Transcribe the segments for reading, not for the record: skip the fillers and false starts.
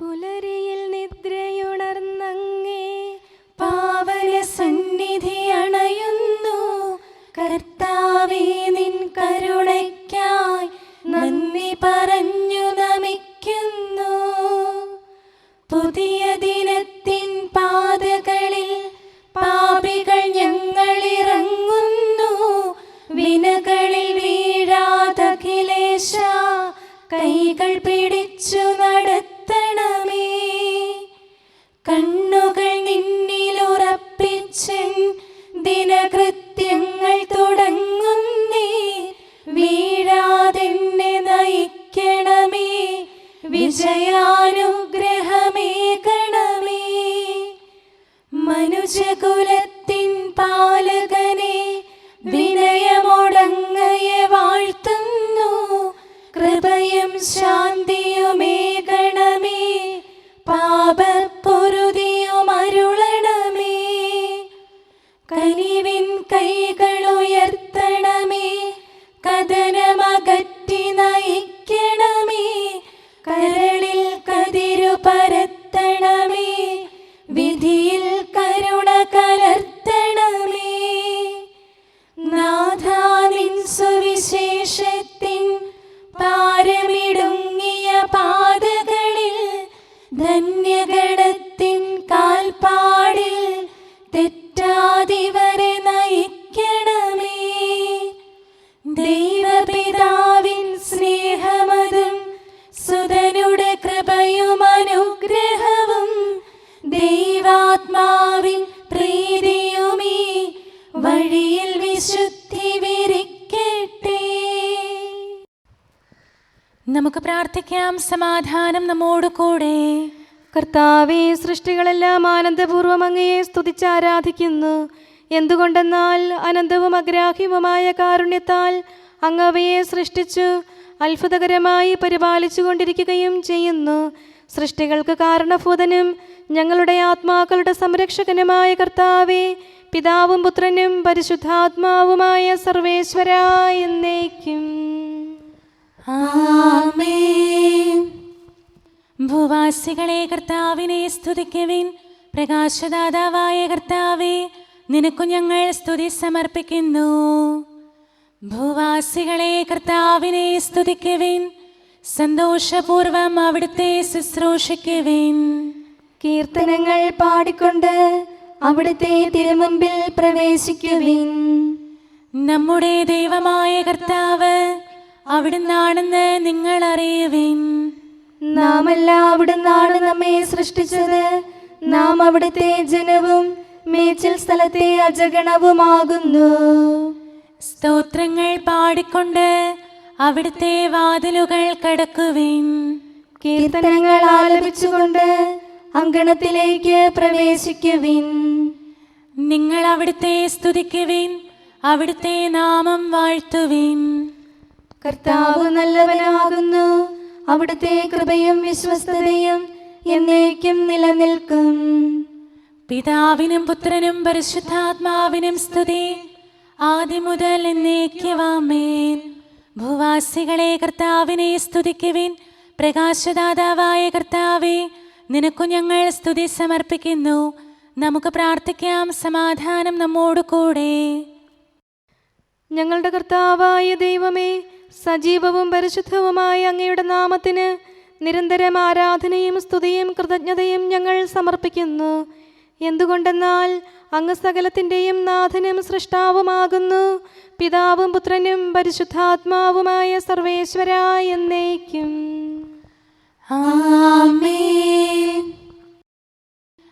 പുലരിയിൽ നിദ്രയുണർന്നങ്ങേ പാവന സന്നിധി അണയുന്നു. കർത്താവേ, നിൻ കരുണയ്ക്കായി നന്ദി പറഞ്ഞു നമിക്കുന്നു. പുതിയ ദിനത്തിൻ പാതകളിൽ പാപികൾ ഞങ്ങളിറങ്ങുന്നു. വിനകളിൽ വീഴാതഖിലേശ കൈകൾ പിടിച്ചു നടത്തണമേ. കണ്ണുകൾ നിന്നിലുറപ്പിച്ചൻ ദിനകൃത്യങ്ങൾ തുടങ്ങുന്നേ. വീഴാതെന്നെ നയിക്കണമേ, വിജയാനുഗ്രഹമേകണമേ. മനുജകുലത്തിൻ പാലകനെ വിനയമൊടങ്ങയെ വാഴ്ത്തുന്നു. കൃപയും ശാന്തിയുമേകണമേ, പാപപ്പൊറുതിയുമരുളണമേ. കനിവിൻ കൈകളുയർത്തണമേ, കഥനമകറ്റി നയിക്കണമേ. കരളിൽ കതിരു പരത്തണമേ, വിധിയിൽ കരുണ കലർത്തണമേ. നാഥാ, നിൻ സുവിശേഷത്തിൻ പാരമിടുങ്ങിയ പാതകളിൽ ധന്യഗണത്തിൻ കാൽപ്പാടിൽ തെറ്റാതിവരെ നയിക്കണമേ. ദൈവപിതാവിൻ സ്നേഹമതും സുതനുടെ കൃപയും അനുഗ്രഹവും ദൈവാത്മാവിൻ പ്രീതിയുമീ വഴിയിൽ വിശുദ്ധി വിരിക്കട്ടെ. നമുക്ക് പ്രാർത്ഥിക്കാം. സമാധാനം നമ്മോട് കൂടെ. കർത്താവേ, സൃഷ്ടികളെല്ലാം ആനന്ദപൂർവ്വം അങ്ങയെ സ്തുതിച്ച് ആരാധിക്കുന്നു. എന്തുകൊണ്ടെന്നാൽ അനന്തവും അഗ്രാഹ്യവുമായ കാരുണ്യത്താൽ അങ്ങ് അവയെ സൃഷ്ടിച്ചു അത്ഭുതകരമായി പരിപാലിച്ചു കൊണ്ടിരിക്കുകയും ചെയ്യുന്നു. സൃഷ്ടികൾക്ക് കാരണഭൂതനും ഞങ്ങളുടെ ആത്മാക്കളുടെ സംരക്ഷകനുമായ കർത്താവേ, പിതാവും പുത്രനും പരിശുദ്ധാത്മാവുമായ സർവേശ്വരാ എന്നേക്കും ആമേൻ. ഭൂവാസികളെ കർത്താവിനെ സ്തുതിക്കുവിൻ. പ്രകാശദാതാവായ കർത്താവേ, നിനക്കു ഞങ്ങൾ സ്തുതി സമർപ്പിക്കുന്നു. ഭൂവാസികളെ കർത്താവിനെ സ്തുതിക്കുവിൻ. സന്തോഷപൂർവം അവിടുത്തെ ശുശ്രൂഷിക്കുവിൻ. കീർത്തനങ്ങൾ പാടിക്കൊണ്ട് അവിടുത്തെ തിരുമുമ്പിൽ പ്രവേശിക്കുവിൻ. നമ്മുടെ ദൈവമായ കർത്താവ് അവിടുന്നാണെന്ന് നിങ്ങൾ അറിയുവിൻ. നാമല്ല അവിടുന്നാണ് നമ്മെ സൃഷ്ടിച്ചത്. നാം അവിടുത്തെ ജനവും മേച്ചിൽ സ്ഥലത്തെ അജഗണവുമാകുന്നു. സ്തോത്രങ്ങൾ പാടിക്കൊണ്ട് അവിടുത്തെ വാതിലുകൾ കടക്കുവിൻ. കീർത്തനങ്ങൾ ആലപിച്ചുകൊണ്ട് അങ്കണത്തിലേക്ക് പ്രവേശിക്കുവിൻ. നിങ്ങൾ അവിടുത്തെ സ്തുതിക്കുവിൻ, അവിടുത്തെ നാമം വാഴ്ത്തുവിൻ. കർത്താവ് നല്ലവനാകുന്നു. അവിടുത്തെ കൃപയും വിശ്വസ്തതയും എന്നേക്കും നിലനിൽക്കും. പിതാവിനും പുത്രനും പരിശുദ്ധാത്മാവിനും സ്തുതി, ആദ്യം മുതൽ എന്നേക്കും ആമേൻ. ഭൂവാസികളെ കർത്താവിനെ സ്തുതിക്കുവിൻ. പ്രകാശദാതാവായ കർത്താവേ, നിനക്കു ഞങ്ങൾ സ്തുതി സമർപ്പിക്കുന്നു. നമുക്ക് പ്രാർത്ഥിക്കാം. സമാധാനം നമ്മോട് കൂടെ. ഞങ്ങളുടെ കർത്താവായ ദൈവമേ, സജീവവും പരിശുദ്ധവുമായ അങ്ങയുടെ നാമത്തിന് നിരന്തരം ആരാധനയും സ്തുതിയും കൃതജ്ഞതയും ഞങ്ങൾ സമർപ്പിക്കുന്നു. എന്തുകൊണ്ടെന്നാൽ അങ്ങ് സകലത്തിൻ്റെയും നാഥനും സൃഷ്ടാവുമാകുന്നു. പിതാവും പുത്രനും പരിശുദ്ധാത്മാവുമായ സർവേശ്വരാ എന്നേക്കും ആമേൻ.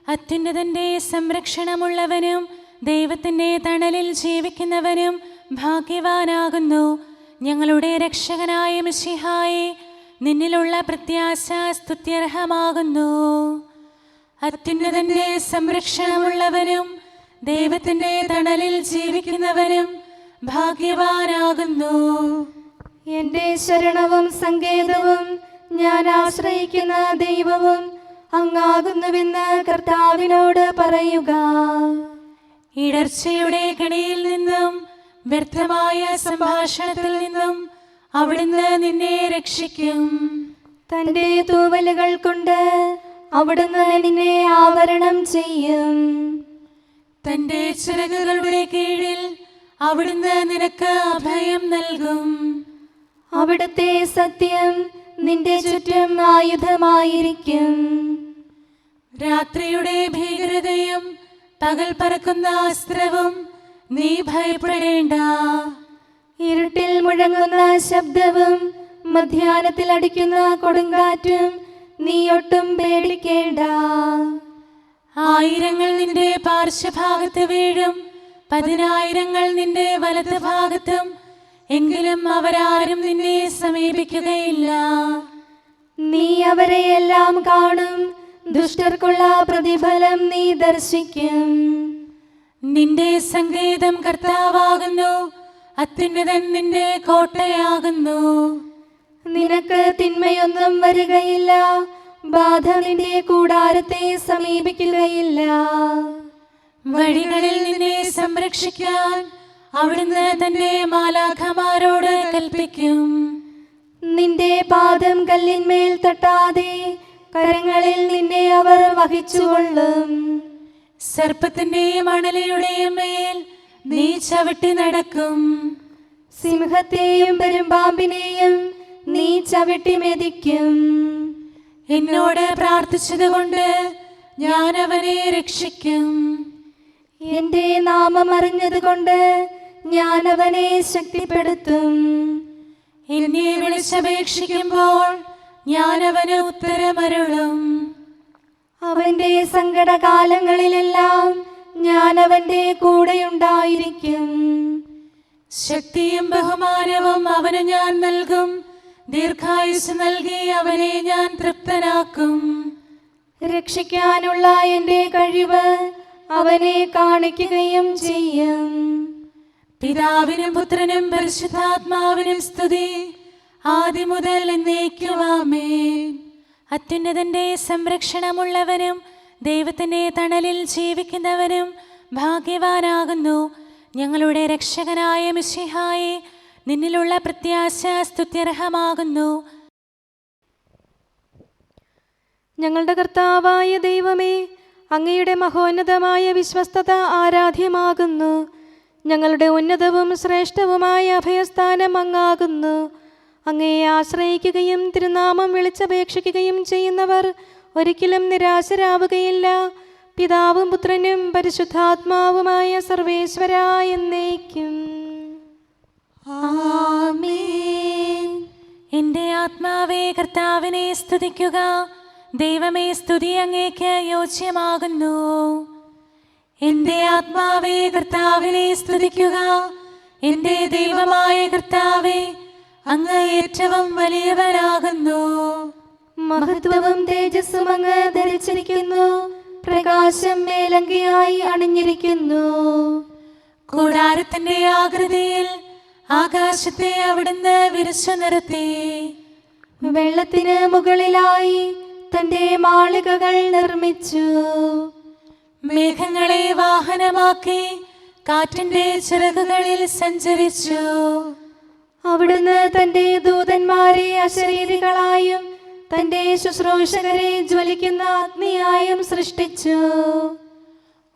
അത്യുന്നതന്റെ സംരക്ഷണമുള്ളവനും ദൈവത്തിൻ്റെ തണലിൽ ജീവിക്കുന്നവനും ഭാഗ്യവാനാകുന്നു. ഞങ്ങളുടെ രക്ഷകനായ മിശിഹായേ, നിന്നിലുള്ള പ്രത്യാശ സ്തുത്യർഹമാകുന്നു. അത്യുന്നതന്റെ സംരക്ഷണമുള്ളവനും ദൈവത്തിൻ്റെ തണലിൽ ജീവിക്കുന്നവനും ഭാഗ്യവാനാകുന്നു. എൻ്റെ ശരണവും സങ്കേതവും ഞാൻ ആശ്രയിക്കുന്ന ദൈവവും അങ്ങാകുന്നുവെന്ന് കർത്താവിനോട് പറയുക. ഇടർച്ചയുടെ കണിയിൽ നിന്നും വ്യർത്ഥമായ സംഭാഷണത്തിൽ നിന്നും അവിടുന്ന് നിന്നെ രക്ഷിക്കും. തന്റെ തൂവലുകൾ കൊണ്ട് അവിടുന്ന് നിന്നെ ആവരണം ചെയ്യും. തന്റെ ചിറകുകളുടെ കീഴിൽ അവിടുന്ന് നിനക്ക് അഭയം നൽകും. അവിടുത്തെ സത്യം നിന്റെ ചുറ്റും ആയുധമായിരിക്കും. രാത്രിയുടെ ഭീകരതയും പകൽ പറക്കുന്ന അസ്ത്രവും നീ ഭയപ്പെടേണ്ട. ഇരുട്ടിൽ മുഴങ്ങുന്ന ശബ്ദവും മധ്യാഹ്നത്തിൽ അടിക്കുന്ന കൊടുങ്കാറ്റും നീ ഒട്ടും പേടിക്കേണ്ട. ആയിരങ്ങൾ നിന്റെ പാർശ്വഭാഗത്ത് വീഴും, 10,000 നിന്റെ വലത് ഭാഗത്തും, എങ്കിലും അവരാരും നിന്നെ സമീപിക്കുകയില്ല. നീ അവരെയെല്ലാം കാണും, ദുഷ്ടർക്കുള്ള പ്രതിഫലം നീ ദർശിക്കും. നിന്റെ സങ്കേതം കർത്താവാകുന്നു, അത്യുന്നതൻ നിന്റെ കോട്ടയാകുന്നു. നിനക്ക് തിന്മയൊന്നും വരികയില്ല, ബാധ നിന്റെ കൂടാരത്തെ സമീപിക്കുകയില്ല. വഴികളിൽ നിന്നെ സംരക്ഷിക്കാൻ അവിടുന്ന് തന്റെ മാലാഖമാരോട് കൽപ്പിക്കും. നിന്റെ പാദം കല്ലിന്മേൽ തട്ടാതെ കരങ്ങളിൽ നിന്നെ അവർ വഹിച്ചുകൊള്ളും. സർപ്പത്തിന്റെയും അണലിയുടെയും മേൽ നീ ചവിട്ടി നടക്കും. സിംഹത്തെയും പെരുമ്പാമ്പിനെയും നീ ചവിട്ടി മെതിക്കും. എന്നോട് പ്രാർത്ഥിച്ചതുകൊണ്ട് ഞാൻ അവനെ രക്ഷിക്കും. എന്റെ നാമം അറിഞ്ഞതുകൊണ്ട് ഞാൻ അവനെ ശക്തിപ്പെടുത്തും. എന്നെ വിളിച്ചപേക്ഷിക്കുമ്പോൾ ഞാൻ അവന് ഉത്തരമരുളും. അവന്റെ സങ്കടകാലങ്ങളിലെല്ലാം ഞാൻ അവന്റെ കൂടെയുണ്ടായിരിക്കും. ശക്തിയും ബഹുമാനവും അവന് ഞാൻ നൽകും. ദീർഘായുസ് നൽകി അവനെ ഞാൻ തൃപ്തനാക്കും. രക്ഷിക്കാനുള്ള എന്റെ കഴിവ് അവനെ കാണിക്കുകയും ചെയ്യും. പിതാവിനും പുത്രനും പരിശുദ്ധാത്മാവിനും സ്തുതി, ആദ്യം മുതൽ എന്നേക്കും ആമേൻ. അത്യുന്നതന്റെ സംരക്ഷണമുള്ളവനും ദൈവത്തിന്റെ തണലിൽ ജീവിക്കുന്നവനും ഭാഗ്യവാനാകുന്നു. ഞങ്ങളുടെ രക്ഷകനായ മിശിഹായേ, നിന്നിലുള്ള പ്രത്യാശ സ്തുത്യർഹമാകുന്നു. ഞങ്ങളുടെ കർത്താവായ ദൈവമേ, അങ്ങയുടെ മഹോന്നതമായ വിശ്വസ്തത ആരാധ്യമാകുന്നു. ഞങ്ങളുടെ ഉന്നതവും ശ്രേഷ്ഠവുമായ അഭയസ്ഥാനം അങ്ങാകുന്നു. അങ്ങയെ ആശ്രയിക്കുകയും തിരുനാമം വിളിച്ചപേക്ഷിക്കുകയും ചെയ്യുന്നവർ ഒരിക്കലും നിരാശരാവുകയില്ല. പിതാവും പുത്രനും പരിശുദ്ധാത്മാവുമായ സർവേശ്വരാ എന്നേക്കും ആമേൻ. എൻ്റെ ആത്മാവേ കർത്താവിനെ സ്തുതിക്കുക. ദൈവമേ, സ്തുതി അങ്ങേക്ക് യോജ്യമാകുന്നു. എൻ്റെ ആത്മാവേ കർത്താവിനെ സ്തുതിക്കുക. എൻ്റെ ദൈവമായ കർത്താവേ, അങ്ങ് ഏറ്റവും വലിയവനാകുന്നു. മഹത്വവും തേജസ്സും അങ്ങ് ധരിച്ചിരിക്കുന്നു. പ്രകാശം മേലങ്കിയായി അണിഞ്ഞിരിക്കുന്നു. കൂടാരത്തിന്റെ ആകൃതിയിൽ ആകാശത്തെ അവിടുന്ന് വിരിച്ചു നിർത്തി. വെള്ളത്തിന് മുകളിലായി തന്റെ മാളികകൾ നിർമ്മിച്ചു. മേഘങ്ങളെ വാഹനമാക്കി കാറ്റിന്റെ ചിറകുകളിൽ സഞ്ചരിച്ചു. അവിടുന്ന് തന്റെ ദൂതന്മാരെ അശരീരികളായും തന്റെ ശുശ്രൂഷകരെ ജ്വലിക്കുന്ന അഗ്നിയായും സൃഷ്ടിച്ചു.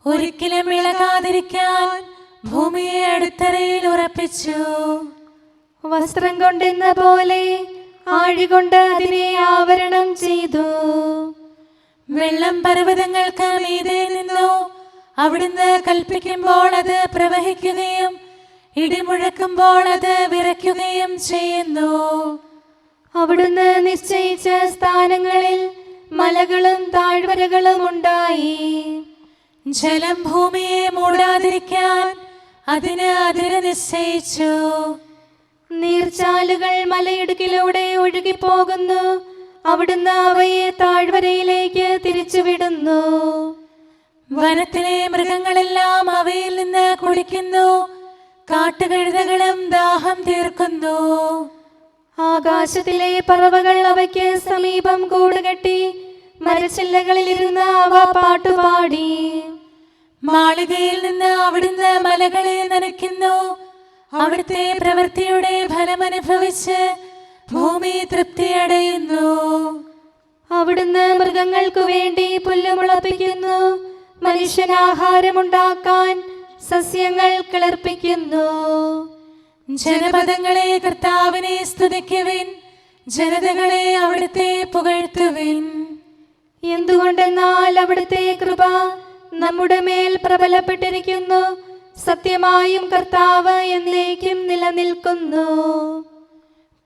ഒരിക്കലും ഇളകാതിരിക്കാൻ ഭൂമിയെ അടിത്തറയിൽ ഉറപ്പിച്ചു. വസ്ത്രം കൊണ്ടെന്ന പോലെ ആഴികൊണ്ട് അതിനെ ആവരണം ചെയ്തു. വെള്ളം പർവ്വതങ്ങൾക്ക് മീതെ നിന്നു. അവിടുന്ന് കൽപ്പിക്കുമ്പോൾ അത് പ്രവഹിക്കുകയും ഇടിമുഴക്കുമ്പോൾ അത് വിറയ്ക്കുകയും ചെയ്യുന്നു. അവിടുന്ന് നിശ്ചയിച്ച സ്ഥാനങ്ങളിൽ മലകളും താഴ്വരകളും ഉണ്ടായി. ജലം ഭൂമിയെ മൂടാതിരിക്കാൻ അതിന് അതിര് നിശ്ചയിച്ചു. നീർച്ചാലുകൾ മലയിടുക്കിലൂടെ ഒഴുകിപ്പോകുന്നു. അവിടുന്ന് അവയെ താഴ്വരയിലേക്ക് തിരിച്ചുവിടുന്നു. വനത്തിലെ മൃഗങ്ങളെല്ലാം അവയിൽ നിന്ന് കുടിക്കുന്നു. കാട്ടുകഴുതകളും ദാഹം തീർക്കുന്നു. ആകാശത്തിലെ പറവകൾ അവയ്ക്ക് സമീപം കൂടുകെട്ടി മരച്ചില്ലകളിലിരുന്ന് അവ പാട്ടുപാടി. മാളികയിൽ നിന്ന് അവിടുന്ന് മലകളെ നനയ്ക്കുന്നു. അവിടുത്തെ പ്രവൃത്തിയുടെ ഫലമനുഭവിച്ച് ഭൂമി തൃപ്തിയടയുന്നു. മൃഗങ്ങൾക്കു വേണ്ടി പുല്ല് മുളപ്പിക്കുന്നു. മനുഷ്യനാഹാരമുണ്ടാക്കാൻ സസ്യങ്ങൾ കിളിർപ്പിക്കുന്നു. ജനപദങ്ങളെ കർത്താവിനെ സ്തുതിക്കുവിൻ, ജനതകളെ അവിടുത്തെ പുകഴ്ത്തുവിൻ. എന്തുകൊണ്ടെന്നാൽ അവിടുത്തെ കൃപ നമ്മുടെ മേൽ പ്രബലപ്പെട്ടിരിക്കുന്നു. സത്യമായും കർത്താവ് എന്നേക്കും നിലനിൽക്കുന്നു.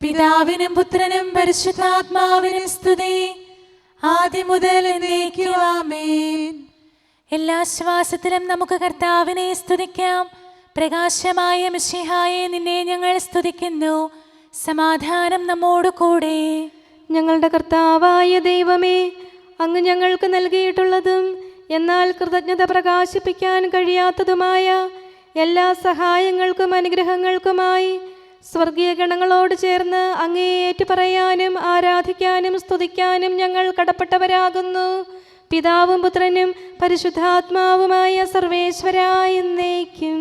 പിതാവിനും പുത്രനും പരിശുദ്ധാത്മാവിനും സ്തുതി, ആദ്യം മുതൽ എന്നേക്കും ആമേൻ. എല്ലാ ശ്വാസത്തിലും നമുക്ക് കർത്താവിനെ സ്തുതിക്കാം. പ്രകാശമായ മിശിഹായെ, നിന്നെ ഞങ്ങൾ സ്തുതിക്കുന്നു. സമാധാനം നമ്മോട് കൂടെ. ഞങ്ങളുടെ കർത്താവായ ദൈവമേ, അങ്ങ് ഞങ്ങൾക്ക് നൽകിയിട്ടുള്ളതും എന്നാൽ കൃതജ്ഞത പ്രകാശിപ്പിക്കാൻ കഴിയാത്തതുമായ എല്ലാ സഹായങ്ങൾക്കും അനുഗ്രഹങ്ങൾക്കുമായി സ്വർഗീയ ഗണങ്ങളോട് ചേർന്ന് അങ്ങേ ഏറ്റുപറയാനും ആരാധിക്കാനും സ്തുതിക്കാനും ഞങ്ങൾ കടപ്പെട്ടവരാകുന്നു. പിതാവും പുത്രനും പരിശുദ്ധാത്മാവുമായ സർവേശ്വരായ എന്നേക്കും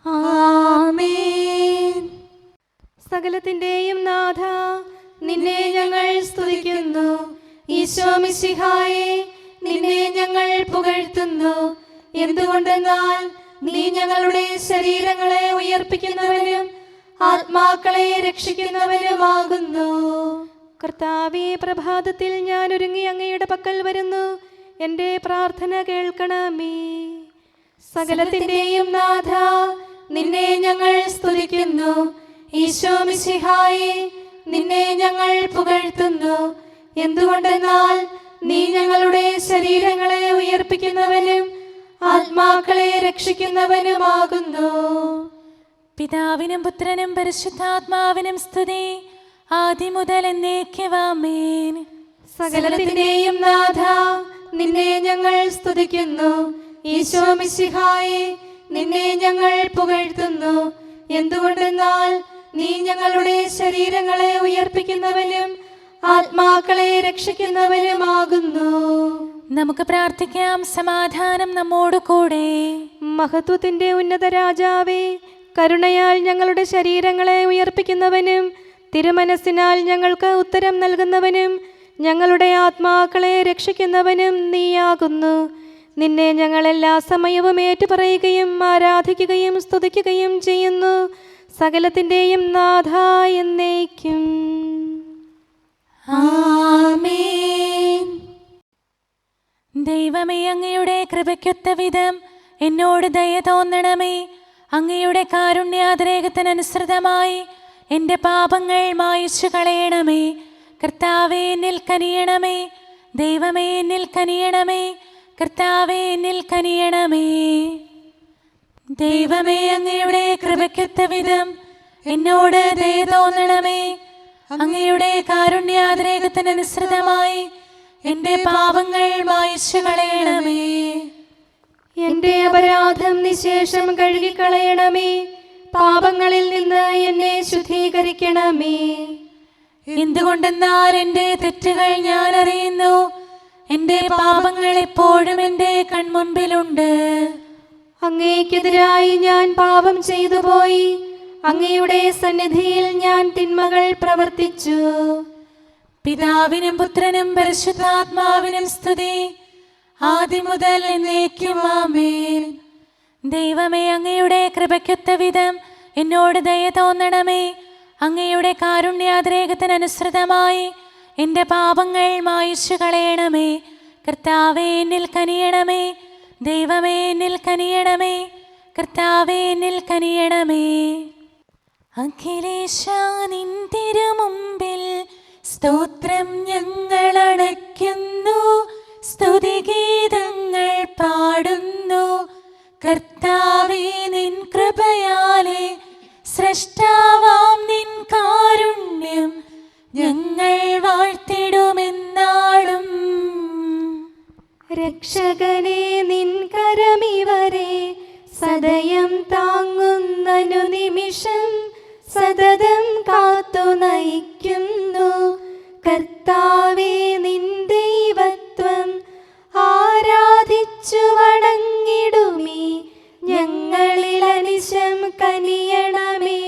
ആമേൻ. സകലത്തിന്റെയും നാഥ, നിന്നെ ഞങ്ങൾ സ്തുതിക്കുന്നു. ഈശോ മിശിഹായെ, നിന്നെ ഞങ്ങൾ പുകഴ്ത്തുന്നു. എന്തുകൊണ്ടെന്നാൽ നീ ഞങ്ങളുടെ ശരീരങ്ങളെ ഉയർപ്പിക്കുന്നവനും ആത്മാക്കളെ രക്ഷിക്കുന്നവനുമാകുന്നു. കർത്താവേ, പ്രഭാതത്തിൽ ഞാൻ ഒരുങ്ങി അങ്ങയുടെ പക്കൽ വരുന്നു. എൻ്റെ പ്രാർത്ഥന കേൾക്കണമേ. സകലത്തിന്റെയും നാഥ, നിന്നെ ഞങ്ങൾ സ്തുതിക്കുന്നു. ഈശോ മിശിഹായെ, നിന്നെ ഞങ്ങൾ പുകഴ്ത്തുന്നു. എന്തുകൊണ്ടെന്നാൽ നീ ഞങ്ങളുടെ ശരീരങ്ങളെ ഉയർപ്പിക്കുന്നവനും ആത്മാക്കളെ രക്ഷിക്കുന്നവനുമാകുന്നു. പിതാവിനും പുത്രനും പരിശുദ്ധാത്മാവിനും സ്തുതി, ആദ്യം മുതൽ എന്നേക്കും ആമേൻ. സകലത്തിന്റെയും നാഥ, നിന്നെ ഞങ്ങൾ സ്തുതിക്കുന്നു. ഈശോ മിശിഹായെ, നിന്നെ ഞങ്ങൾ പുകഴ്ത്തുന്നു. എന്തുകൊണ്ടെന്നാൽ നീ ഞങ്ങളുടെ ശരീരങ്ങളെ ഉയർപ്പിക്കുന്നവനും ആത്മാക്കളെ രക്ഷിക്കുന്നവനുമാകുന്നു. നമുക്ക് പ്രാർത്ഥിക്കാം. സമാധാനം നമ്മോട് കൂടെ. മഹത്വത്തിന്റെ ഉന്നത രാജാവേ, കരുണയാൽ ഞങ്ങളുടെ ശരീരങ്ങളെ ഉയർപ്പിക്കുന്നവനും തിരുമനസ്സിനാൽ ഞങ്ങൾക്ക് ഉത്തരം നൽകുന്നവനും ഞങ്ങളുടെ ആത്മാക്കളെ രക്ഷിക്കുന്നവനും നീയാകുന്നു. നിന്നെ ഞങ്ങൾ എല്ലാ സമയവും ഏറ്റുപറയുകയും ആരാധിക്കുകയും സ്തുതിക്കുകയും ചെയ്യുന്നു. സകലത്തിന്റെയും നാഥ എന്നേക്കും ആമേൻ. ദൈവമേ, അങ്ങയുടെ കൃപയ്ക്കൊത്ത വിധം എന്നോട് ദയ തോന്നണമേ. അങ്ങയുടെ കാരുണ്യാതിരേകത്തിനനുസൃതമായി എൻ്റെ പാപങ്ങൾ മായിച്ചു കളയണമേ. കർത്താവേ, എന്നിൽ കനിയണമേ. ദൈവമേ, എന്നിൽ കനിയണമേ. കർത്താവേ, എന്നിൽ കനിയണമേ. ദൈവമേ, അങ്ങയുടെ കൃപയ്ക്കൊത്ത വിധം എന്നോട് ദയ തോന്നണമേ. അങ്ങയുടെ കാരുണ്യാതിരേകത്തിനനുസൃതമായി എൻ്റെ പാപങ്ങൾ മായിച്ചു കളയണമേ. എൻ്റെ അപരാധം നിശേഷം കഴുകിക്കളയണമേ. പാപങ്ങളിൽ നിന്ന് എന്നെ ശുദ്ധീകരിക്കണമേ. എന്തുകൊണ്ടെന്നാൽ എൻ്റെ തെറ്റുകൾ ഞാൻ അറിയുന്നു. എൻ്റെ പാപങ്ങൾ എപ്പോഴും എൻ്റെ കൺമുൻപിലുണ്ട്. അങ്ങേക്കെതിരായി ഞാൻ പാപം ചെയ്തു പോയി. അങ്ങയുടെ സന്നിധിയിൽ ഞാൻ തിന്മകൾ പ്രവർത്തിച്ചു. പിതാവിനും പുത്രനും പരിശുദ്ധാത്മാവിനും സ്തുതി, ആദ്യം മുതൽ എന്നേക്കും ആമേൻ. ദൈവമേ, അങ്ങയുടെ കൃപയ്ക്കൊത്ത വിധം എന്നോട് ദയ തോന്നണമേ. അങ്ങയുടെ കാരുണ്യാതിരേകത്തിനനുസൃതമായി എൻ്റെ പാപങ്ങൾ മായിച്ചു കളയണമേ. കർത്താവേ, എന്നിൽ കനിയണമേ. ദൈവമേ, എന്നിൽ കനിയണമേ. കർത്താവേ, എന്നിൽ കനിയണമേ. അഖിലേശാ, നിൻ തിരുമുമ്പിൽ സ്തോത്രം ഞങ്ങൾ അണയ്ക്കുന്നു. സ്തുതിഗീതങ്ങൾ പാടുന്നു. കർത്താവേ, നിൻ കൃപയാലെ സ്രഷ്ടാവാം നിൻ കാരുണ്യം ഞങ്ങൾ വാഴ്ത്തിടുമെന്നാളും. രക്ഷകനെ, നിൻ കരമിവരെ സദയം താങ്ങുന്നനു നിമിഷം സതതം കാത്തു നയിക്കുന്നു. കർത്താവേ, നിൻ ദൈവത്വം ആരാധിച്ചു വണങ്ങിടുമീ ഞങ്ങളിൽ അനിശം കനിയണമേ.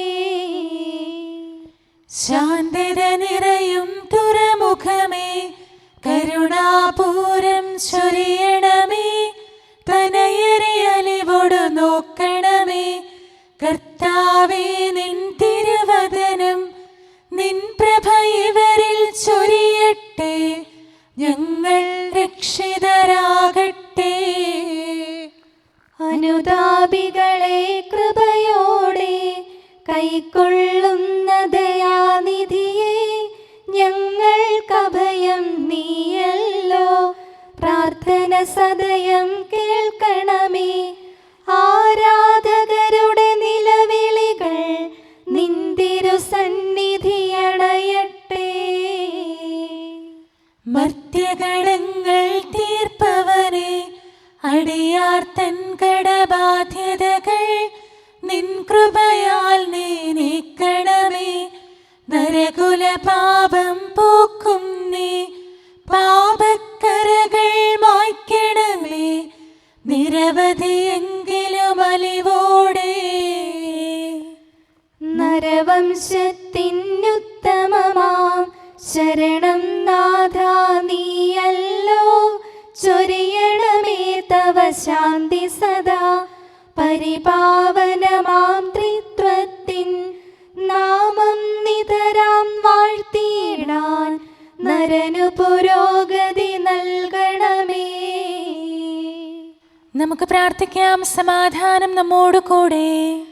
ശാന്തത നിറയും തുറമുഖമേ, കരുണ സദയം നീയല്ലോ. പ്രാർത്ഥന സദയം കേൾക്കണമേ. ആരാധകരുടെ നിലവിളികൾ നിന്തിരു സന്നിധിയണയട്ടെ. മർത്യകടങ്ങൾ തീർപ്പവനെ, അടിയാർ തൻ കടബാധ്യതകൾ നിൻ കൃപയാൽ നീ നീക്കണമേ. നരകുല പാപം പോക്കും നീ, പാപക്കരകൾ മായ്ക്കണമേ. നിരവധിയെങ്കിലും അലിവോടെ നരവംശത്തിനുത്തമമാം ശരണം നാഥ നീയല്ലോ. ചൊരിയണമേ തവ ശാന്തി സദാ. പരിപാവനമാം ത്രിത്വത്തിൻ നാമം നിതരാം വാഴ്ത്തിയിടാൻ നരനു പുരോഗതി നൽകണമേ. നമുക്ക് പ്രാർത്ഥിക്കാം. സമാധാനം നമ്മോട് കൂടെ.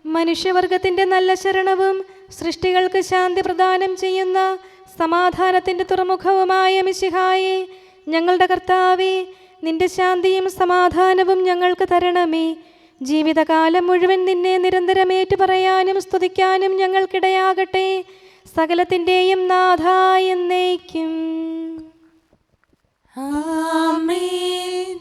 മനുഷ്യവർഗത്തിന്റെ നല്ല ശരണവും സൃഷ്ടികൾക്ക് ശാന്തി പ്രദാനം ചെയ്യുന്ന സമാധാനത്തിന്റെ തുറമുഖവുമായ മിശിഹായേ, ഞങ്ങളുടെ കർത്താവേ, നിന്റെ ശാന്തിയും സമാധാനവും ഞങ്ങൾക്ക് തരണമേ. ജീവിതകാലം മുഴുവൻ നിന്നെ നിരന്തരം ഏറ്റുപറയാനും സ്തുതിക്കാനും ഞങ്ങൾക്കിടയാകട്ടെ. സകലത്തിൻ്റെയും നാഥ എന്നേക്കും. ആമേൻ.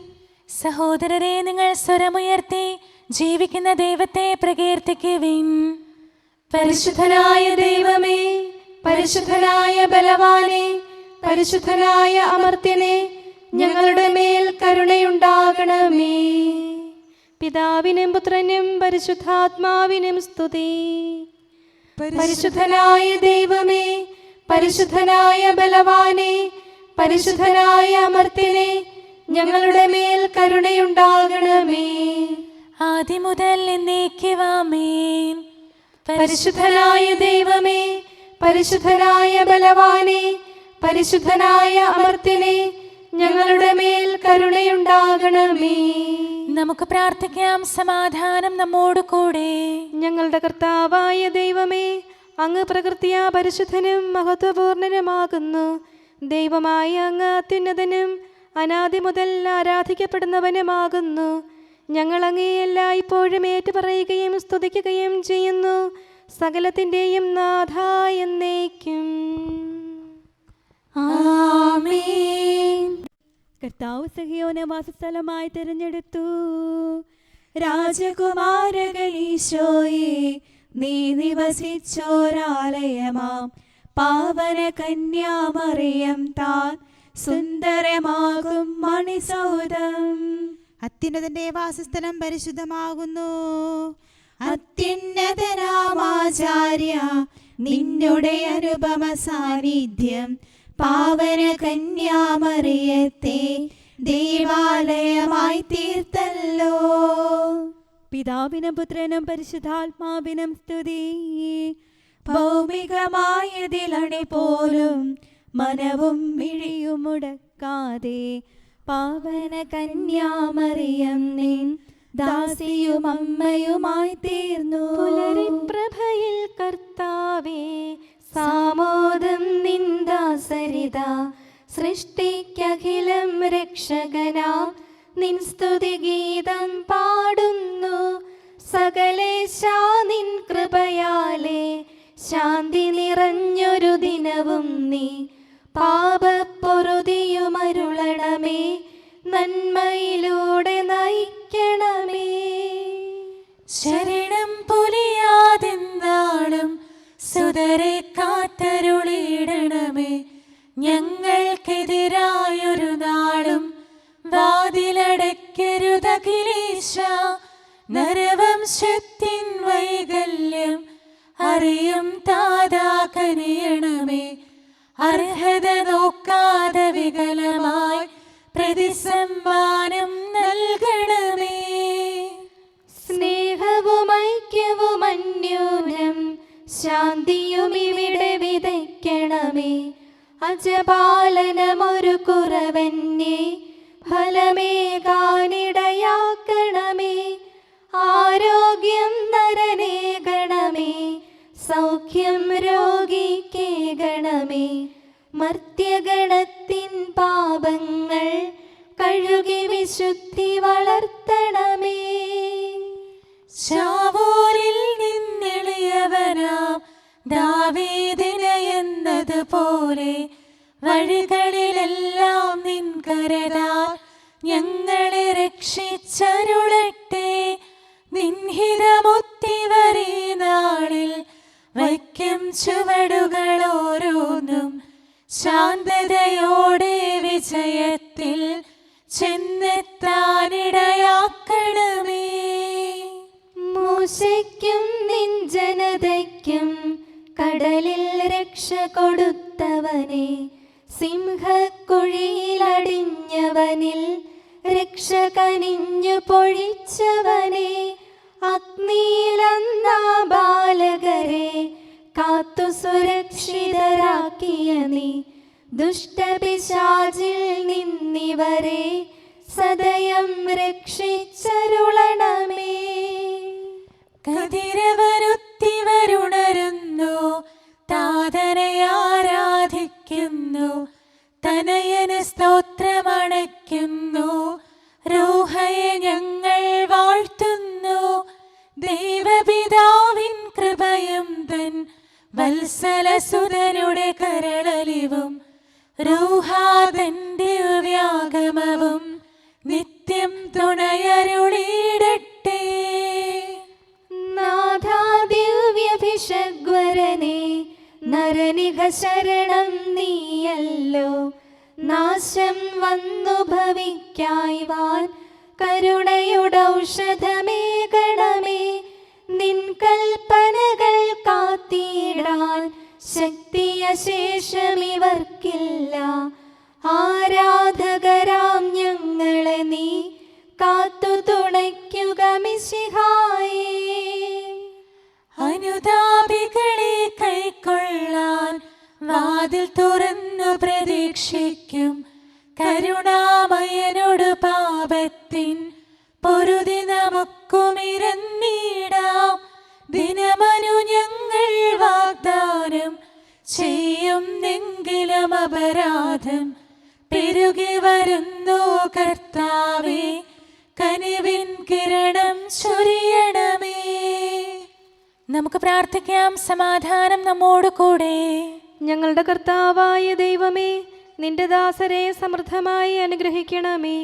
സഹോദരരെ, നിങ്ങൾ സ്വരമുയർത്തി ജീവിക്കുന്ന ദൈവത്തെ പ്രകീർത്തിക്കുവിൻ. പരിശുദ്ധനായ ദൈവമേ, പരിശുദ്ധനായ ബലവാനെ, പരിശുദ്ധനായ അമർത്യനെ, ഞങ്ങളുടെ മേൽ കരുണയുണ്ടാകണമേ. പിതാവിനും പുത്രനും പരിശുദ്ധാത്മാവിനും സ്തുതി. പരിശുദ്ധനായ ദൈവമേ, പരിശുദ്ധനായ ബലവാനെ, പരിശുദ്ധനായ അമർത്യനെ, ഞങ്ങളുടെ മേൽ കരുണയുണ്ടാകണമേ. ആദ്യം മുതൽ എന്നേക്കും ആമേൻ. പരിശുദ്ധനായ ദൈവമേ, പരിശുദ്ധനായ ബലവാനെ, പരിശുദ്ധനായ അമർത്യനെ, ഞങ്ങളുടെ മേൽ കരുണയുണ്ടാകണമേ. നമുക്ക് പ്രാർത്ഥിക്കാം. സമാധാനം നമ്മോട് കൂടെ. ഞങ്ങളുടെ കർത്താവായ ദൈവമേ, അങ്ങ് പ്രകൃതിയാ പരിശുദ്ധനും മഹത്വപൂർണനുമാകുന്നു. ദൈവമായ അങ്ങ് അത്യുന്നതനും അനാദി മുതൽ ആരാധിക്കപ്പെടുന്നവനുമാകുന്നു. ഞങ്ങൾ അങ്ങേ എല്ലായ്പ്പോഴും ഏറ്റുപറയുകയും സ്തുതിക്കുകയും ചെയ്യുന്നു. സകലത്തിൻ്റെയും നാഥ എന്നേക്കും. ആമേൻ. കർത്താവ് സഹിയോനെ വാസസ്ഥലമായി തിരഞ്ഞെടുത്തു. രാജകുമാരകനീശോയെ, നീ നിവസിച്ചോരാലയമാം പാവന കന്യാമറിയം താൻ സുന്ദരമാകും മണിസൗധം. അത്യുന്നതന്റെ വാസസ്ഥലം പരിശുദ്ധമാകുന്നു. അത്യുന്നതനാമാചാര്യ, നിന്നുടെ അനുപമ സാന്നിധ്യം പാവന കന്യാമറിയത്തെ ദേവാലയമായി തീർത്തല്ലോ. പിതാവിനും പുത്രനും പരിശുദ്ധാത്മാവിനും സ്തുതി. ഭൗമികമായതിലണി പോലും മനവും മിഴിയും മുടക്കാതെ പാവന കന്യാമറിയം നിൻ ദാസിയും അമ്മയുമായി തീർന്നു. പുലരിപ്രഭയിൽ കർത്താവേ, സാമോദം നിന്ദാസരിത. സൃഷ്ടിക്കഖിലം രക്ഷകനാം നിൻ സ്തുതിഗീതം പാടുന്നു. സകലേശാ നിൻ കൃപയാലേ ശാന്തി നിറഞ്ഞൊരു ദിനവും നീ. പാപപ്പൊറുതിയുമരുളണമേ, നന്മയിലൂടെ നയിക്കണമേ. ശരണം പൊലിയാതെന്നാളും സുതരെ കാത്തരുളിയിടണമേ. ഞങ്ങൾക്കെതിരായൊരു നാളും വാതിലടയ്ക്കരുതഖിലേശ. നരവംശത്തിൻ വൈകല്യം അറിയും താതാ കനിയണമേ. അർഹത നോക്കാതെ വികലമായി പ്രതിസമ്മാനം നൽകണമേ. സ്നേഹവും ഐക്യവും അന്യോന്യം ശാന്തിയും ഇവിടെ വിതയ്ക്കണമേ. അജപാലനമൊരു കുറവന്യേ ഫലമേകാനിടയാക്കണമേ. ആരോഗ്യം നരനേകണമേ, സൗഖ്യം രോഗിക്കേകണമേ. മർത്യഗണത്തിൻ പാപങ്ങൾ കഴുകി വിശുദ്ധി വളർത്തണമേ. ശാവൂരിൽ നിന്നെളിയവനാം ദാവീദിന് എന്നതുപോലെ വഴികളിലെല്ലാം നിൻ കരതാൽ ഞങ്ങളെ രക്ഷിച്ചരുളട്ടെ. നിൻഹിതമൊത്തിവരെ നാളിൽ വയ്ക്കും ചുവടുകൾ ഓരോന്നും ശാന്തതയോടെ വിജയത്തിൽ ചെന്നെത്താനിടയാക്കണമേ. മൂശയ്ക്കും നിൻ ജനതയ്ക്കും കടലിൽ രക്ഷ കൊടുത്തവനെ, സിംഹക്കുഴിയിലടിഞ്ഞവനിൽ രക്ഷ കനിഞ്ഞു പൊഴിച്ചവനെ, അഗ്നിയിലന്നാ ബാലകരെ കാത്തു സുരക്ഷിതരാക്കിയ നീ, ദുഷ്ടപിശാചിൽ നിന്നിവരെ സദയം രക്ഷിച്ചരുളണമേ. കതിരവനുത്തിവരുണരുന്നു, താതനെ ആരാധിക്കുന്നു, തനയന് സ്തോത്രമണയ്ക്കുന്നു, റൂഹയെ ഞങ്ങൾ വാഴ്ത്തുന്നു. ദൈവപിതാവിൻ കൃപയും തൻ വത്സലസുതനുടെ കരളലിവും റൂഹാതൻ ദിവ്യാഗമവും നിത്യം തുണയരുളിയിടട്ടെ. നാഥാ ദിവ്യഭിഷഗ്വരനെ, നരനിക ശരണം നീയല്ലോ. നാശം വന്നു ഭവിക്കായ്വാൻ കരുണയുടൗഷധമേകണമേ. നിൻ കൽപ്പനകൾ കാത്തിടാൻ ശക്തിയശേഷമിവർക്കില്ല. ആരാധകരാം ഞങ്ങളെ നീ കാത്തു തുണയ്ക്കുക മിശിഹായേ. അനുതാപികളെ കൈക്കൊള്ളാൻ വാതിൽ തുറന്നു പ്രതീക്ഷിക്കും. കരുണാമയനോട് പാപത്തിൻ പൊറുതി നമുക്കുമിരന്നിടാം. ദിനമനു ഞങ്ങൾ വാഗ്ദാനം ചെയ്യുന്നെങ്കിലും അപരാധം പെരുകി വരുന്നു. കർത്താവേ, കനിവിൻ കിരണം ചൊരിയണമേ. നമുക്ക് പ്രാർത്ഥിക്കാം. സമാധാനം നമ്മോട് കൂടെ. ഞങ്ങളുടെ കർത്താവായ ദൈവമേ, നിന്റെ ദാസരെ സമൃദ്ധമായി അനുഗ്രഹിക്കണമേ.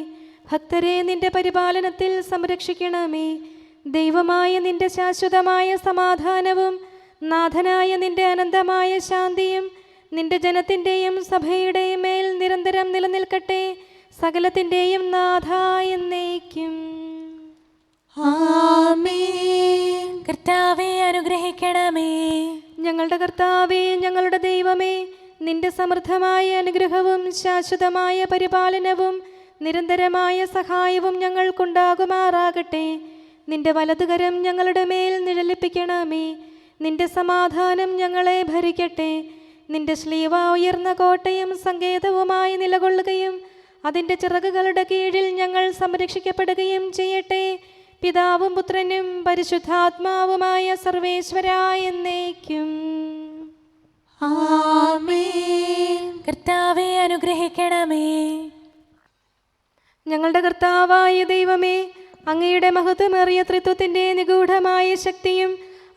ഭക്തരെ നിന്റെ പരിപാലനത്തിൽ സംരക്ഷിക്കണമേ. ദൈവമായ നിന്റെ ശാശ്വതമായ സമാധാനവും നാഥനായ നിന്റെ അനന്തമായ ശാന്തിയും നിന്റെ ജനത്തിൻ്റെയും സഭയുടെയും മേൽ നിരന്തരം നിലനിൽക്കട്ടെ. സകലത്തിൻ്റെയും നാഥ എന്നേക്കും. ആമേൻ. കർത്താവേ, അനുഗ്രഹിക്കണമേ. ഞങ്ങളുടെ കർത്താവേ, ഞങ്ങളുടെ ദൈവമേ, നിന്റെ സമൃദ്ധമായ അനുഗ്രഹവും ശാശ്വതമായ പരിപാലനവും നിരന്തരമായ സഹായവും ഞങ്ങൾക്കുണ്ടാകുമാറാകട്ടെ. നിന്റെ വലതുകരം ഞങ്ങളുടെ മേൽ നിഴലിപ്പിക്കണമേ. നിന്റെ സമാധാനം ഞങ്ങളെ ഭരിക്കട്ടെ. നിന്റെ ശ്ലീവ ഉയർന്ന കോട്ടയും സങ്കേതവുമായി നിലകൊള്ളുകയും അതിൻ്റെ ചിറകുകളുടെ കീഴിൽ ഞങ്ങൾ സംരക്ഷിക്കപ്പെടുകയും ചെയ്യട്ടെ. പിതാവും പുത്രനും പരിശുദ്ധാത്മാവുമായ സർവേശ്വരായ എന്നേക്കും. ആമേൻ. കർത്താവേ, അനുഗ്രഹിക്കണമേ. ഞങ്ങളുടെ കർത്താവായ ദൈവമേ, അങ്ങയുടെ മഹത്വമേറിയ ത്രിത്വത്തിൻ്റെ നിഗൂഢമായ ശക്തിയും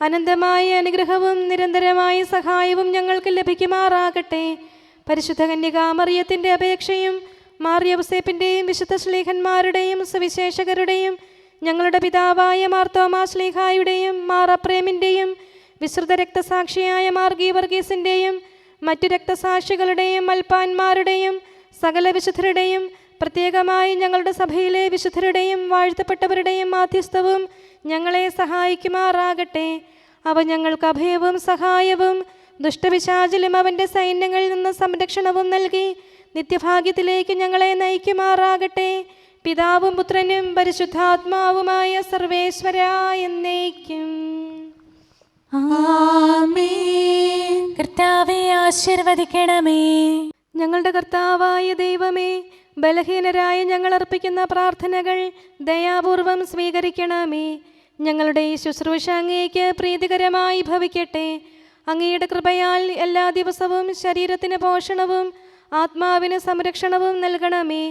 അനന്തമായ അനുഗ്രഹവും നിരന്തരമായ സഹായവും ഞങ്ങൾക്ക് ലഭിക്കുമാറാകട്ടെ. പരിശുദ്ധ കന്യകാമറിയത്തിൻ്റെ അപേക്ഷയും മാർ യൗസേപ്പിൻ്റെയും വിശുദ്ധ ശ്ലീഹന്മാരുടെയും സുവിശേഷകരുടെയും ഞങ്ങളുടെ പിതാവായ മാർ തോമാ ശ്ലീഹായുടെയും മാർ അപ്രേമിൻ്റെയും വിശ്രുത രക്തസാക്ഷിയായ മാർ ഗീവർഗീസിൻ്റെയും മറ്റു രക്തസാക്ഷികളുടെയും മൽപ്പാന്മാരുടെയും സകല വിശുദ്ധരുടെയും പ്രത്യേകമായി ഞങ്ങളുടെ സഭയിലെ വിശുദ്ധരുടെയും വാഴ്ത്തപ്പെട്ടവരുടെയും മാധ്യസ്ഥവും ഞങ്ങളെ സഹായിക്കുമാറാകട്ടെ. അവ ഞങ്ങൾക്ക് അഭയവും സഹായവും ദുഷ്ടപിശാചിലും അവൻ്റെ സൈന്യങ്ങളിൽ നിന്ന് സംരക്ഷണവും നൽകി നിത്യഭാഗ്യത്തിലേക്ക് ഞങ്ങളെ നയിക്കുമാറാകട്ടെ. പിതാവും പുത്രനും പരിശുദ്ധാത്മാവുമായ സർവേശ്വരായ എന്നേക്കും. ആമേൻ. കർത്താവേ, ആശീർവദിക്കണമേ. ഞങ്ങളുടെ കർത്താവായ ദൈവമേ, ബലഹീനരായ ഞങ്ങൾ അർപ്പിക്കുന്ന പ്രാർത്ഥനകൾ ദയാപൂർവം സ്വീകരിക്കണമേ. ഞങ്ങളുടെ ഈ ശുശ്രൂഷ അങ്ങേക്ക് പ്രീതികരമായി ഭവിക്കട്ടെ. അങ്ങയുടെ കൃപയാൽ എല്ലാ ദിവസവും ശരീരത്തിന് പോഷണവും ആത്മാവിന് സംരക്ഷണവും നൽകണമേ.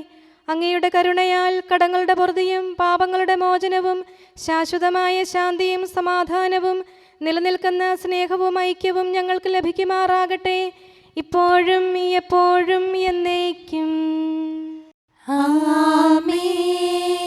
അങ്ങയുടെ കരുണയാൽ കടങ്ങളുടെ പൊറുതിയും പാപങ്ങളുടെ മോചനവും ശാശ്വതമായ ശാന്തിയും സമാധാനവും നിലനിൽക്കുന്ന സ്നേഹവും ഐക്യവും ഞങ്ങൾക്ക് ലഭിക്കുമാറാകട്ടെ, ഇപ്പോഴും എപ്പോഴും എന്നേക്കും. ആമേൻ.